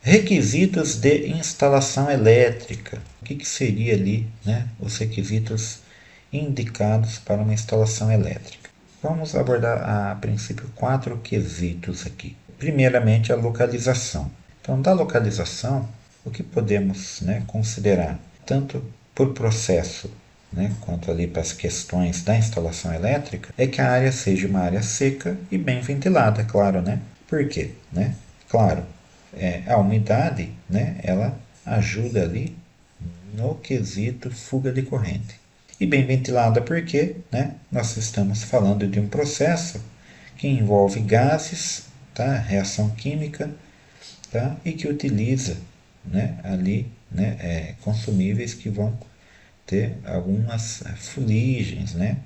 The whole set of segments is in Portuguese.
Requisitos de instalação elétrica. O que seria ali, né, os requisitos indicados para uma instalação elétrica? Vamos abordar a princípio 4 quesitos aqui. Primeiramente, a localização. Então, da localização, o que podemos, né, considerar, tanto por processo, né, quanto ali para as questões da instalação elétrica, é que a área seja uma área seca e bem ventilada, claro, né? Por quê? Né? Claro, a umidade, né, ela ajuda ali no quesito fuga de corrente. E bem ventilada porque, né, nós estamos falando de um processo que envolve gases, tá, reação química, tá, e que utiliza, né, ali, né, consumíveis que vão ter algumas fuligens, né,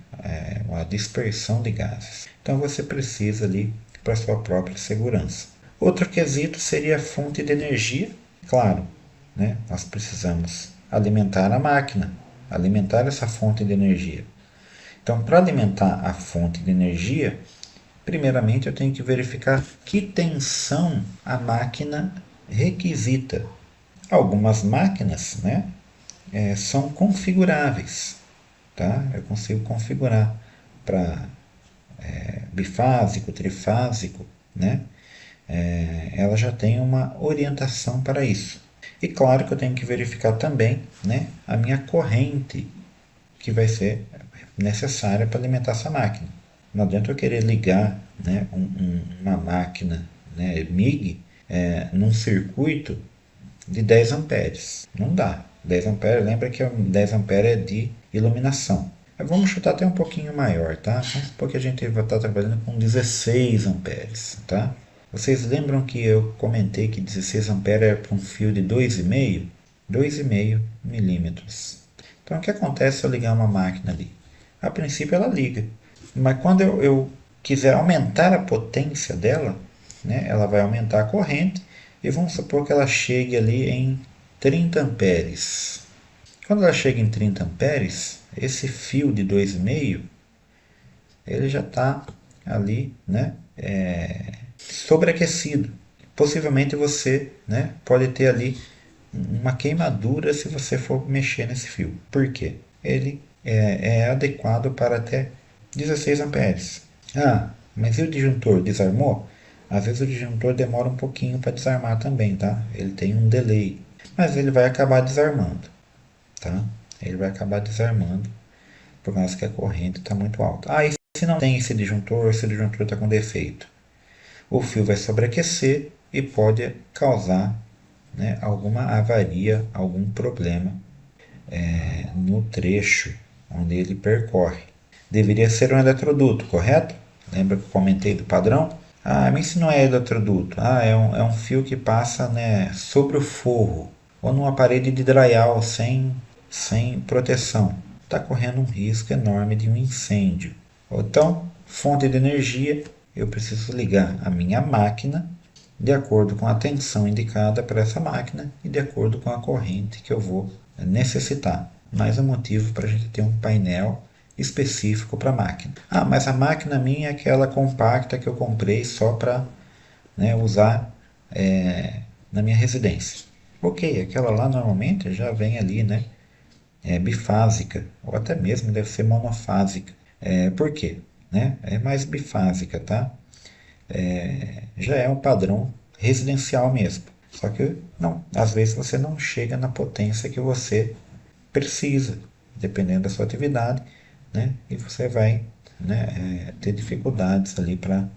uma dispersão de gases. Então você precisa ali para sua própria segurança. Outro quesito seria a fonte de energia. Claro, né, nós precisamos alimentar a máquina, alimentar essa fonte de energia. Então, para alimentar a fonte de energia, primeiramente eu tenho que verificar que tensão a máquina requisita. Algumas máquinas, né, são configuráveis, tá? Eu consigo configurar para bifásico, trifásico, né? Ela já tem uma orientação para isso. E claro que eu tenho que verificar também, né, a minha corrente que vai ser necessária para alimentar essa máquina. Não adianta eu querer ligar, né, uma máquina, né, MIG num circuito de 10 amperes. Não dá. 10 amperes, lembra que 10 amperes é de iluminação. Vamos chutar até um pouquinho maior, tá? Vamos supor que a gente vai estar trabalhando com 16 amperes, tá? Vocês lembram que eu comentei que 16 amperes era para um fio de 2,5? 2,5 milímetros. Então o que acontece se eu ligar uma máquina ali? A princípio ela liga, mas quando eu quiser aumentar a potência dela, né, ela vai aumentar a corrente e vamos supor que ela chegue ali em 30 amperes. Quando ela chega em 30 amperes, esse fio de 2,5 ele já está ali, né, sobreaquecido. Possivelmente você, né, pode ter ali uma queimadura se você for mexer nesse fio. Por quê? Ele é adequado para até 16 amperes. Ah, mas e o disjuntor desarmou? Às vezes o disjuntor demora um pouquinho para desarmar também, tá? Ele tem um delay, mas ele vai acabar desarmando, tá? Ele vai acabar desarmando por causa que a corrente está muito alta. Ah, e se não tem esse disjuntor está com defeito? O fio vai sobreaquecer e pode causar, né, alguma avaria, algum problema no trecho onde ele percorre. Deveria ser um eletroduto, correto? Lembra que eu comentei do padrão? Ah, mas se não é eletroduto? Ah, é um fio que passa, né, sobre o forro ou numa parede de drywall sem proteção. Está correndo um risco enorme de um incêndio. Então, fonte de energia, eu preciso ligar a minha máquina de acordo com a tensão indicada para essa máquina e de acordo com a corrente que eu vou necessitar. Mais um motivo para a gente ter um painel específico para a máquina. Ah, mas a máquina minha é aquela compacta que eu comprei só para, né, usar na minha residência. Ok, aquela lá normalmente já vem ali, né, bifásica, ou até mesmo deve ser monofásica. Por quê? Né? É mais bifásica, tá? Já é um padrão residencial mesmo. Só que não, às vezes você não chega na potência que você precisa, dependendo da sua atividade, né? E você vai, né, ter dificuldades ali para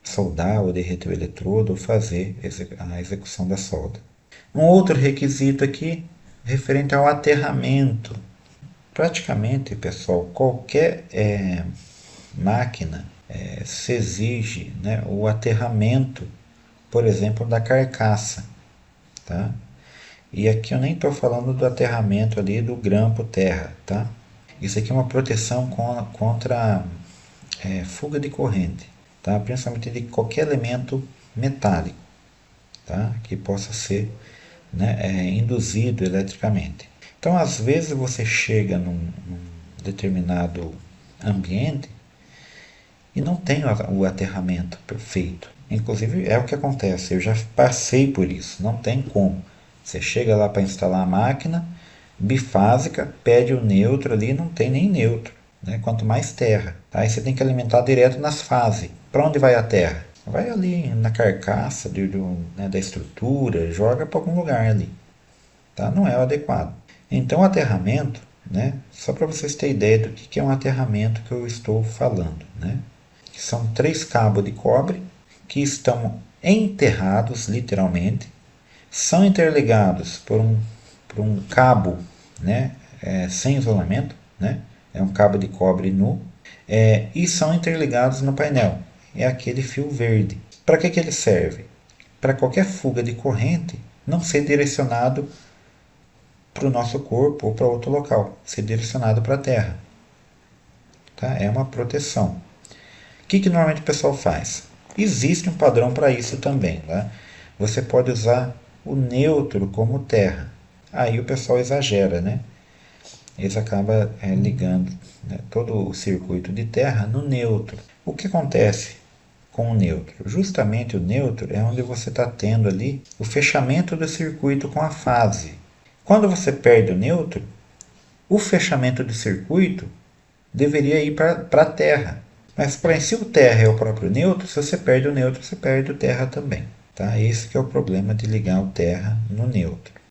soldar ou derreter o eletrodo ou fazer a execução da solda. Um outro requisito aqui referente ao aterramento. Praticamente, pessoal, qualquer máquina se exige, né, o aterramento, por exemplo, da carcaça, tá? E aqui eu nem estou falando do aterramento ali do grampo terra, tá? Isso aqui é uma proteção contra fuga de corrente, tá? Principalmente de qualquer elemento metálico, tá? Que possa ser, né, induzido eletricamente. Então, às vezes você chega num determinado ambiente e não tem o aterramento perfeito. Inclusive é o que acontece, eu já passei por isso, não tem como. Você chega lá para instalar a máquina, bifásica, pede o neutro ali, não tem nem neutro, né? Quanto mais terra. Aí você tem que alimentar direto nas fases. Para onde vai a terra? Vai ali na carcaça né, da estrutura, joga para algum lugar ali. Tá? Não é o adequado. Então o aterramento, né, só para vocês terem ideia do que é um aterramento que eu estou falando, né? São 3 cabos de cobre que estão enterrados literalmente, são interligados por um cabo, né, sem isolamento, né, é um cabo de cobre nu, e são interligados no painel. É aquele fio verde. Para que ele serve? Para qualquer fuga de corrente não ser direcionado para o nosso corpo ou para outro local, ser direcionado para a terra. Tá? É uma proteção. O que normalmente o pessoal faz? Existe um padrão para isso também. Tá? Você pode usar o neutro como terra. Aí o pessoal exagera, né? Eles acabam ligando, né, todo o circuito de terra no neutro. O que acontece com o neutro? Justamente o neutro é onde você está tendo ali o fechamento do circuito com a fase. Quando você perde o neutro, o fechamento do circuito deveria ir para a terra. Mas se o terra é o próprio neutro, se você perde o neutro, você perde o terra também. Tá? Esse que é o problema de ligar o terra no neutro.